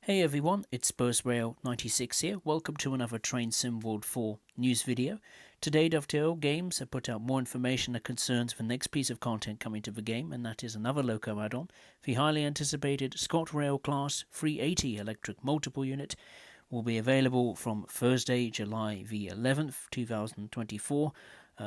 Hey everyone, it's ScotRail96 here. Welcome to another Train Sim World 4 news video. Today, Dovetail Games have put out more information that concerns the next piece of content coming to the game, and that is another loco add-on. The highly anticipated ScotRail Class 380 electric multiple unit will be available from Thursday, July the 11th, 2024,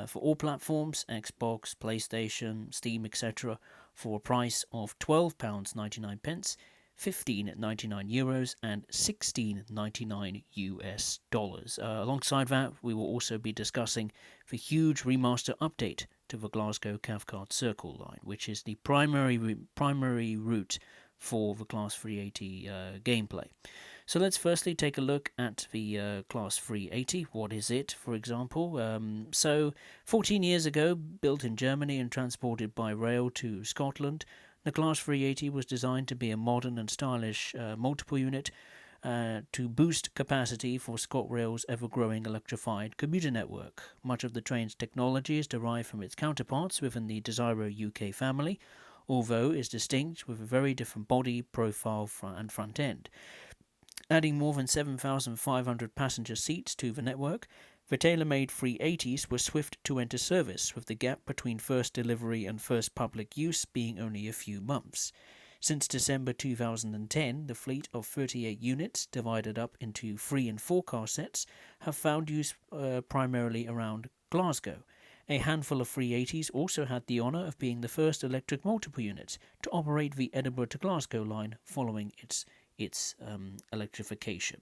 for all platforms, Xbox, PlayStation, Steam, etc., for a price of £12.99. €15.99 and $16.99 US. Alongside that, we will also be discussing the huge remaster update to the Glasgow Cathcart Circle line, which is the primary route for the Class 380 gameplay. So let's firstly take a look at the Class 380. What is it, for example? 14 years ago, built in Germany and transported by rail to Scotland, the Class 380 was designed to be a modern and stylish multiple unit to boost capacity for ScotRail's ever-growing electrified commuter network. Much of the train's technology is derived from its counterparts within the Desiro UK family, although is distinct with a very different body, profile and front end. Adding more than 7,500 passenger seats to the network, the tailor-made 380s were swift to enter service, with the gap between first delivery and first public use being only a few months. Since December 2010, the fleet of 38 units, divided up into 3 and 4 car sets, have found use primarily around Glasgow. A handful of 380s also had the honour of being the first electric multiple units to operate the Edinburgh to Glasgow line following its electrification.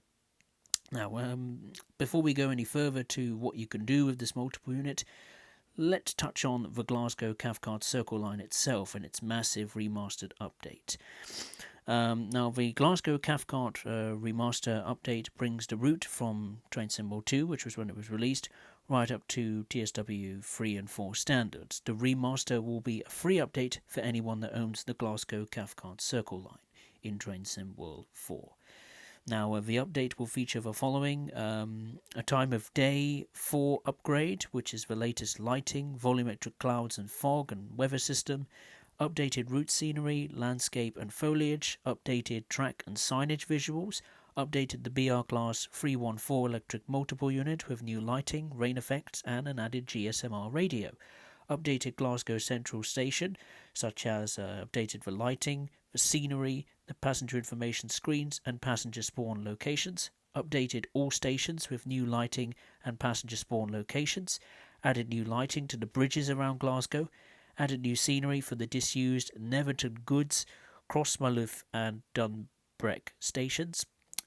Now, before we go any further to what you can do with this multiple unit, let's touch on the Glasgow Cathcart Circle line itself and its massive remastered update. Now, the Glasgow Cathcart remaster update brings the route from Train Symbol 2, which was when it was released, right up to TSW4 and 4 standards. The remaster will be a free update for anyone that owns the Glasgow Cathcart Circle line in Train Sim World 4. Now, the update will feature the following: a time of day 4 upgrade, which is the latest lighting, volumetric clouds and fog and weather system, updated route scenery, landscape and foliage, updated track and signage visuals, updated the BR Class 314 electric multiple unit with new lighting, rain effects and an added GSMR radio, updated Glasgow Central Station, such as updated the lighting, the scenery, the passenger information screens and passenger spawn locations, updated all stations with new lighting and passenger spawn locations, added new lighting to the bridges around Glasgow, added new scenery for the disused Neverton Goods, Crossmaloof and Dunbreck stations,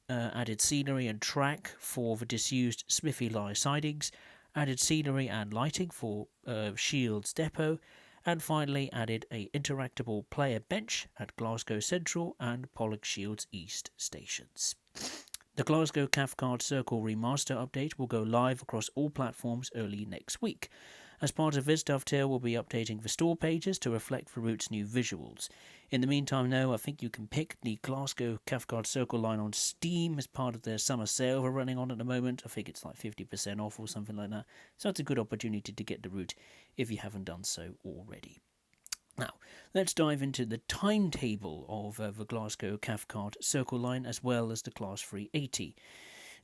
added scenery and track for the disused Smithy Lie sidings, added scenery and lighting for Shields Depot, and finally added a interactable player bench at Glasgow Central and Pollock Shields East stations. The Glasgow Cathcart Circle remaster update will go live across all platforms early next week. As part of this, Dovetail will be updating the store pages to reflect the route's new visuals. In the meantime, though, I think you can pick the Glasgow Cathcart Circle line on Steam as part of their summer sale they're running on at the moment. I think it's like 50% off or something like that. So it's a good opportunity to get the route if you haven't done so already. Now, let's dive into the timetable of the Glasgow Cathcart Circle line as well as the Class 380.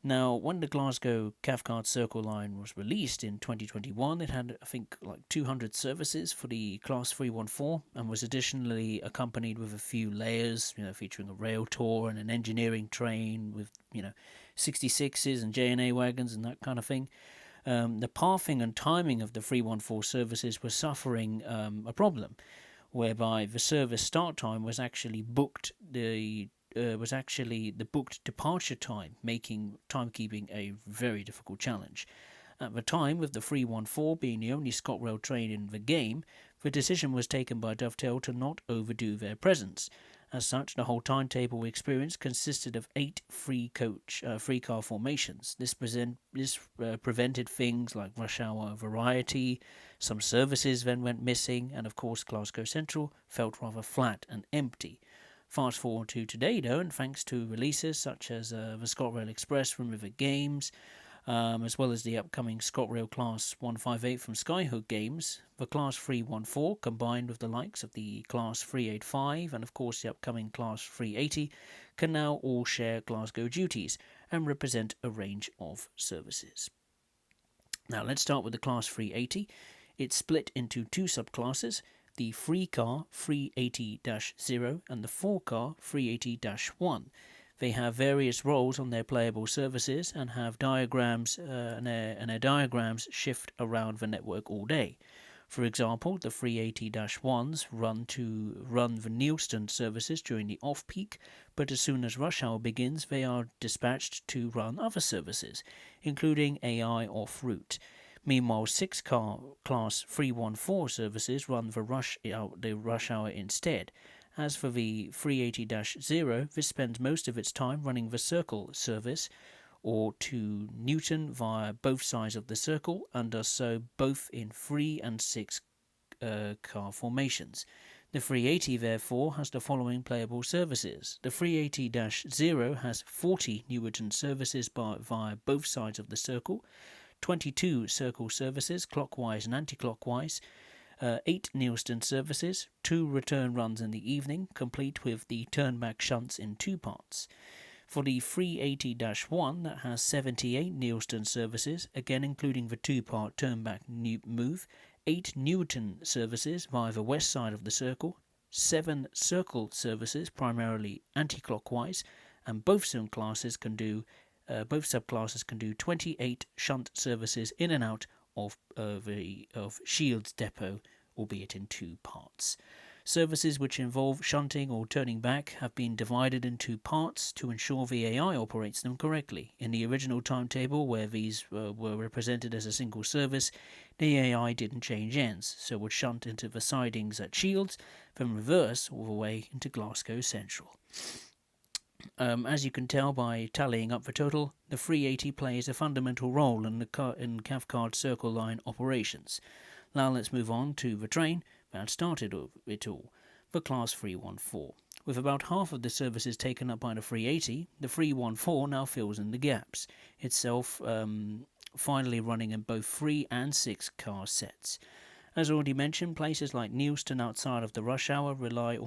Now, when the Glasgow Cathcart Circle line was released in 2021, it had, I think, like 200 services for the Class 314 and was additionally accompanied with a few layers, featuring a rail tour and an engineering train with, 66s and J&A wagons and that kind of thing. The pathing and timing of the 314 services was suffering a problem, whereby the service start time was actually the booked departure time, making timekeeping a very difficult challenge. At the time, with the 314 being the only ScotRail train in the game, the decision was taken by Dovetail to not overdo their presence. As such, the whole timetable we experienced consisted of 8 free car formations. This prevented things like rush hour variety, some services then went missing, and of course Glasgow Central felt rather flat and empty. Fast forward to today, though, and thanks to releases such as the ScotRail Express from River Games, as well as the upcoming ScotRail Class 158 from Skyhook Games. The Class 314, combined with the likes of the Class 385 and of course the upcoming Class 380, can now all share Glasgow duties and represent a range of services. Now let's start with the Class 380. It's split into two subclasses, the 3-car 380-0 and the 4-car 380-1. They have various roles on their playable services and have diagrams, and their diagrams shift around the network all day. For example, the 380-1s run the Neilston services during the off-peak, but as soon as rush hour begins, they are dispatched to run other services, including AI off route. Meanwhile, 6-car Class 314 services run the rush hour instead. As for the 380-0, this spends most of its time running the Circle service, or to Newton via both sides of the Circle, and does so both in 3 and 6 car formations. The 380 therefore has the following playable services. The 380-0 has 40 Newton services via both sides of the Circle, 22 Circle services clockwise and anti-clockwise, 8 Neilston services, 2 return runs in the evening, complete with the turn-back shunts in 2 parts. For the 380-1, that has 78 Neilston services, again including the 2-part turn-back move, 8 Newton services via the west side of the Circle, 7 Circle services, primarily anti-clockwise, and both subclasses can do 28 shunt services in and out of Shields Depot, albeit in 2 parts. Services which involve shunting or turning back have been divided into parts to ensure the AI operates them correctly. In the original timetable, where these were represented as a single service, the AI didn't change ends, so would shunt into the sidings at Shields, then reverse all the way into Glasgow Central. As you can tell by tallying up the total, the 380 plays a fundamental role in Cathcart Circle Line operations. Now let's move on to the train that started it all, the Class 314. With about half of the services taken up by the 380, the 314 now fills in the gaps, itself finally running in both 3 and 6 car sets. As already mentioned, places like Neilston outside of the rush hour rely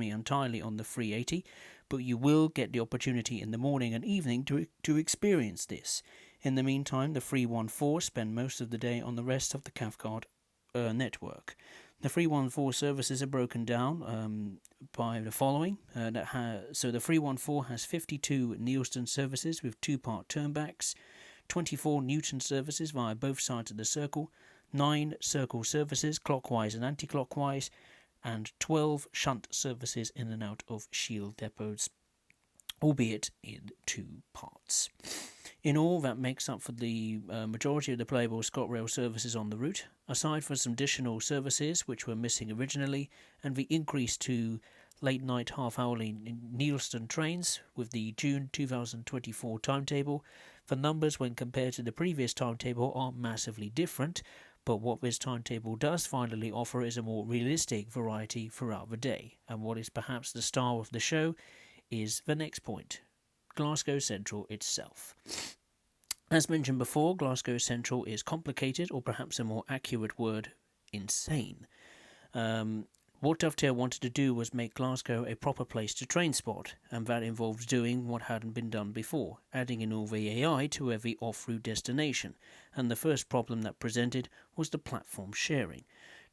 entirely on the 380, but you will get the opportunity in the morning and evening to experience this. In the meantime, the 314 spend most of the day on the rest of the Cathcart network. The 314 services are broken down by the following. So the 314 has 52 Neilston services with 2-part turnbacks, 24 Newton services via both sides of the Circle, 9 Circle services clockwise and anti-clockwise, and 12 shunt services in and out of Shield depots, albeit in 2 parts. In all, that makes up for the majority of the playable ScotRail services on the route, aside from some additional services which were missing originally, and the increase to late-night half-hourly Neilston trains with the June 2024 timetable. The numbers when compared to the previous timetable are massively different, but what this timetable does finally offer is a more realistic variety throughout the day, and what is perhaps the star of the show is the next point, Glasgow Central itself. As mentioned before, Glasgow Central is complicated, or perhaps a more accurate word, insane. What Dovetail wanted to do was make Glasgow a proper place to train spot, and that involves doing what hadn't been done before, adding in all the AI to every off-route destination, and the first problem that presented was the platform sharing.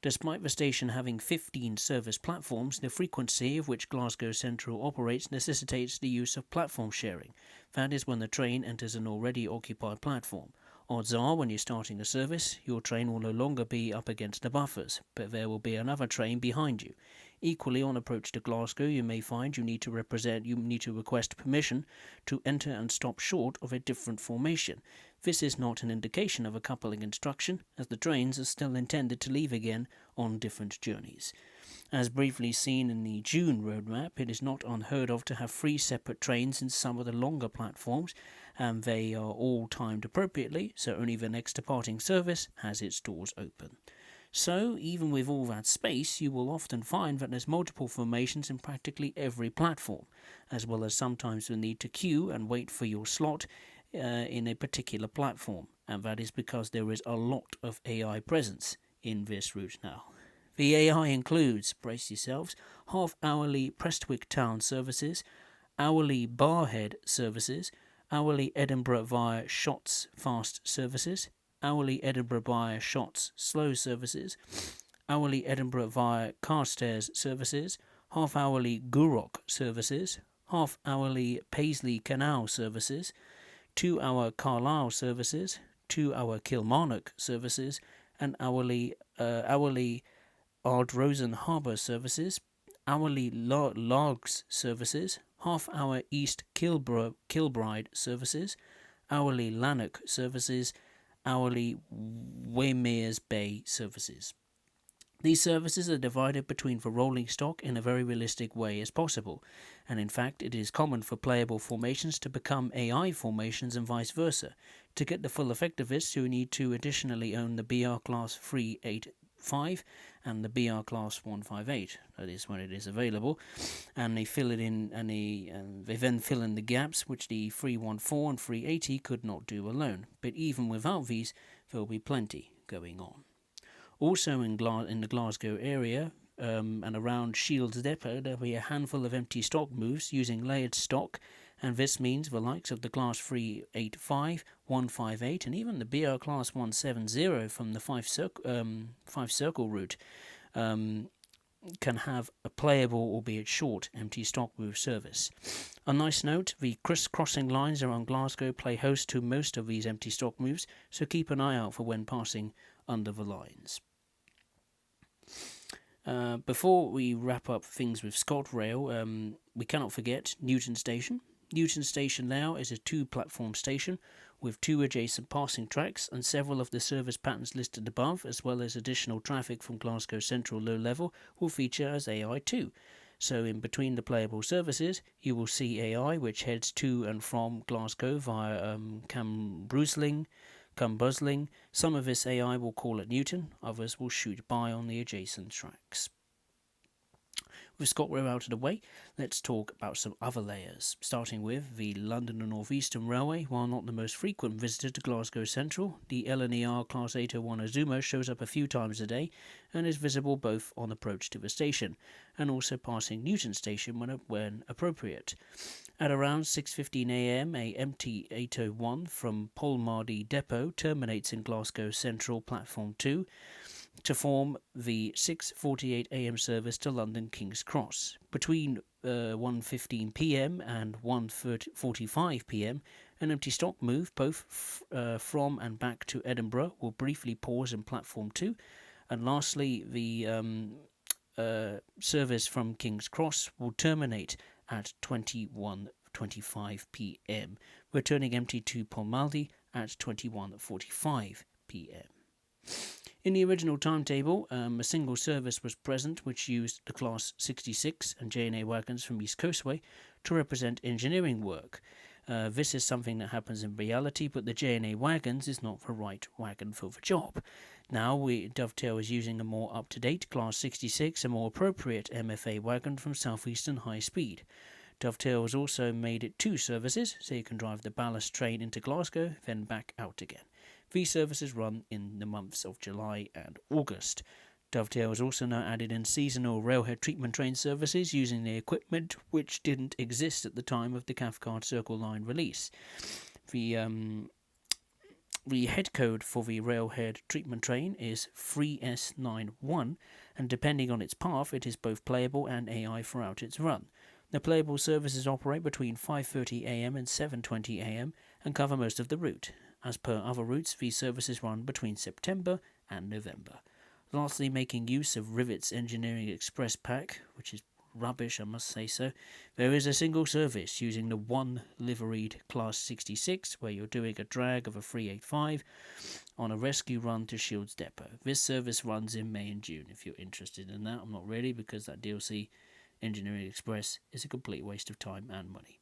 Despite the station having 15 service platforms, the frequency of which Glasgow Central operates necessitates the use of platform sharing. That is when the train enters an already occupied platform. Odds are, when you're starting a service, your train will no longer be up against the buffers, but there will be another train behind you. Equally, on approach to Glasgow, you may find you need to request permission to enter and stop short of a different formation. This is not an indication of a coupling instruction, as the trains are still intended to leave again on different journeys. As briefly seen in the June roadmap, it is not unheard of to have 3 separate trains in some of the longer platforms, and they are all timed appropriately, so only the next departing service has its doors open. So, even with all that space, you will often find that there's multiple formations in practically every platform, as well as sometimes the need to queue and wait for your slot in a particular platform, and that is because there is a lot of AI presence in this route now. The AI includes, brace yourselves, half-hourly Prestwick Town services, hourly Barhead services, hourly Edinburgh via Shotts fast services, hourly Edinburgh via Shotts slow services, hourly Edinburgh via Carstairs services, half-hourly Gourock services, half-hourly Paisley Canal services, 2-hour Carlisle services, 2-hour Kilmarnock services, and hourly Ardrossan Harbour services, hourly Largs services, half-hour East Kilbride services, hourly Lanark services, hourly Waymeres Bay services. These services are divided between the rolling stock in a very realistic way as possible, and in fact it is common for playable formations to become AI formations and vice versa. To get the full effect of this, you need to additionally own the BR Class 385 and the BR Class 158, that is when it is available, and they fill it in, and they then fill in the gaps which the 314 and 380 could not do alone. But even without these, there will be plenty going on. Also in the Glasgow area and around Shields Depot, there will be a handful of empty stock moves using layered stock, and this means the likes of the Class 385, 158 and even the BR Class 170 from the 5 circle route can have a playable, albeit short, empty stock move service. A nice note, the crossing lines around Glasgow play host to most of these empty stock moves, so keep an eye out for when passing under the lines. Before we wrap up things with ScotRail, we cannot forget Newton Station. Newton Station now is a 2-platform station with 2 adjacent passing tracks, and several of the service patterns listed above, as well as additional traffic from Glasgow Central low level, will feature as AI2. So in between the playable services, you will see AI which heads to and from Glasgow via Cambusling. Some of this AI will call at Newton, others will shoot by on the adjacent tracks. With ScotRail out of the way, let's talk about some other layers, starting with the London and North Eastern Railway. While not the most frequent visitor to Glasgow Central, the LNER Class 801 Azuma shows up a few times a day and is visible both on approach to the station and also passing Newton Station when appropriate. At around 6:15 a.m, a MT 801 from Polmardy Depot terminates in Glasgow Central Platform 2 to form the 6:48 a.m. service to London King's Cross. Between 1:15 p.m. and 1:45 p.m, an empty stock move both from and back to Edinburgh will briefly pause in Platform 2, and lastly the service from King's Cross will terminate at 21:25 p.m, returning empty to Polmardy at 21:45 p.m. In the original timetable, a single service was present which used the Class 66 and J&A wagons from East Coastway to represent engineering work. This is something that happens in reality, but the J&A wagons is not the right wagon for the job. Now, Dovetail is using a more up-to-date Class 66, a more appropriate MFA wagon from Southeastern High Speed. Dovetail has also made it 2 services, so you can drive the ballast train into Glasgow, then back out again. These services run in the months of July and August. Dovetail has also now added in seasonal railhead treatment train services using the equipment which didn't exist at the time of the Cathcart Circle Line release. The head code for the railhead treatment train is 3S91, and depending on its path, it is both playable and AI throughout its run. The playable services operate between 5:30 a.m. and 7:20 a.m. and cover most of the route. As per other routes, these services run between September and November. Lastly, making use of Rivet's Engineering Express pack, which is rubbish, I must say so, there is a single service using the 1 liveried Class 66 where you're doing a drag of a 385 on a rescue run to Shields Depot. This service runs in May and June if you're interested in that. I'm not really, because that DLC Engineering Express is a complete waste of time and money.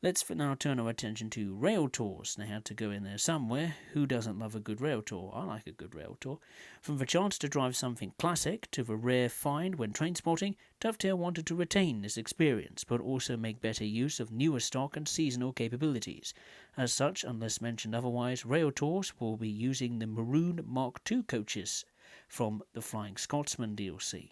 Let's for now turn our attention to rail tours. They had to go in there somewhere. Who doesn't love a good rail tour? I like a good rail tour. From the chance to drive something classic to the rare find when train spotting, Dovetail wanted to retain this experience, but also make better use of newer stock and seasonal capabilities. As such, unless mentioned otherwise, rail tours will be using the Maroon Mark II coaches from the Flying Scotsman DLC.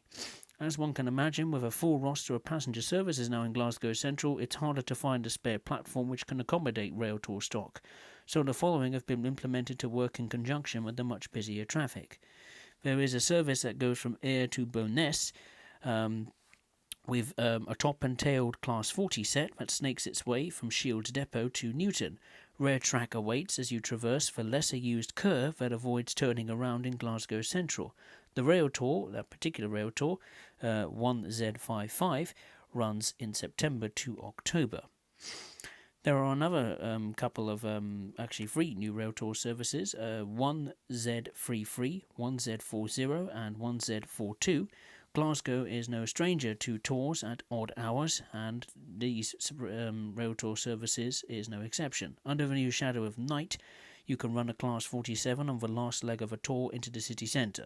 As one can imagine, with a full roster of passenger services now in Glasgow Central, it's harder to find a spare platform which can accommodate rail tour stock, so the following have been implemented to work in conjunction with the much busier traffic. There is a service that goes from Ayr to Bo'ness, with a top and tailed Class 40 set that snakes its way from Shields Depot to Newton. Rare track awaits as you traverse the lesser used curve that avoids turning around in Glasgow Central. The rail tour, that particular rail tour, 1Z55, runs in September to October. There are another couple of actually free new rail tour services, 1Z33, 1Z40 and 1Z42. Glasgow is no stranger to tours at odd hours, and these rail tour services is no exception. Under the new shadow of night, you can run a Class 47 on the last leg of a tour into the city centre.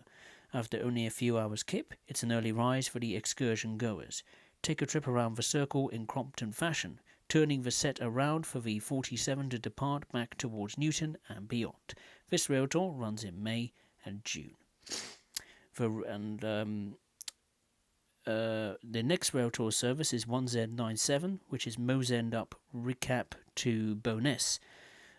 After only a few hours kip, it's an early rise for the excursion goers. Take a trip around the circle in Crompton fashion, turning the set around for the 47 to depart back towards Newton and beyond. This rail tour runs in May and June. The next rail tour service is 1Z97, which is Mosend up Recap to Bo'ness.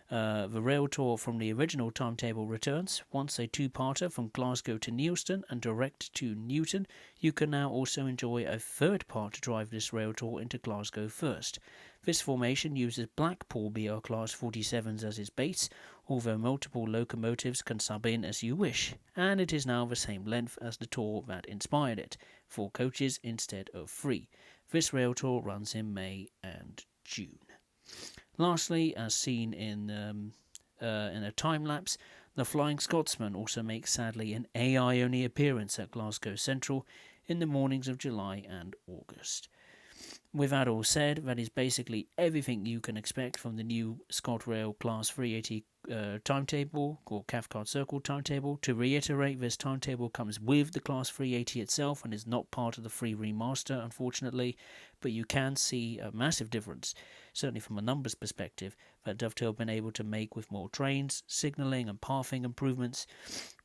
The rail tour from the original timetable returns. Once a two-parter from Glasgow to Neilston and direct to Newton, you can now also enjoy a third part to drive this rail tour into Glasgow first. This formation uses Blackpool BR Class 47s as its base, although multiple locomotives can sub in as you wish, and it is now the same length as the tour that inspired it, 4 coaches instead of 3. This rail tour runs in May and June. Lastly, as seen in a time-lapse, the Flying Scotsman also makes sadly an AI-only appearance at Glasgow Central in the mornings of July and August. With that all said, that is basically everything you can expect from the new ScotRail Class 380 timetable, or Cathcart Circle timetable. To reiterate, this timetable comes with the Class 380 itself and is not part of the free remaster, unfortunately, but you can see a massive difference, certainly from a numbers perspective, that Dovetail have been able to make with more trains, signalling and pathing improvements.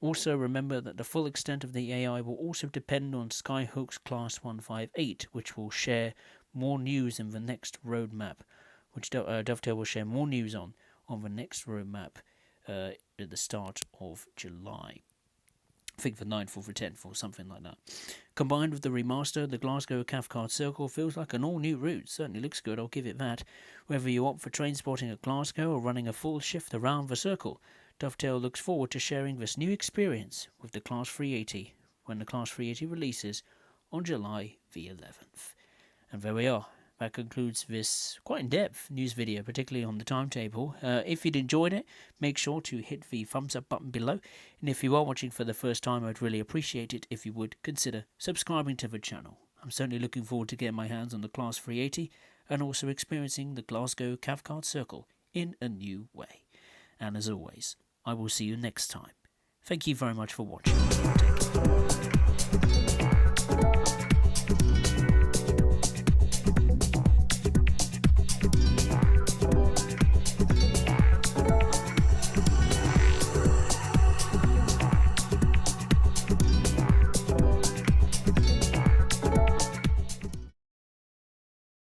Also remember that the full extent of the AI will also depend on Skyhook's Class 158, which will share more news in the next roadmap, which Dovetail will share more news on the next roadmap at the start of July. I think the 9th or the 10th or something like that. Combined with the remaster, the Glasgow Cathcart Circle feels like an all-new route. Certainly looks good, I'll give it that. Whether you opt for train spotting at Glasgow or running a full shift around the circle, Dovetail looks forward to sharing this new experience with the Class 380 when the Class 380 releases on July the 11th. And there we are. That concludes this quite in-depth news video, particularly on the timetable. If you'd enjoyed it, make sure to hit the thumbs up button below. And if you are watching for the first time, I'd really appreciate it if you would consider subscribing to the channel. I'm certainly looking forward to getting my hands on the Class 380 and also experiencing the Glasgow Cathcart Circle in a new way. And as always, I will see you next time. Thank you very much for watching. Take care.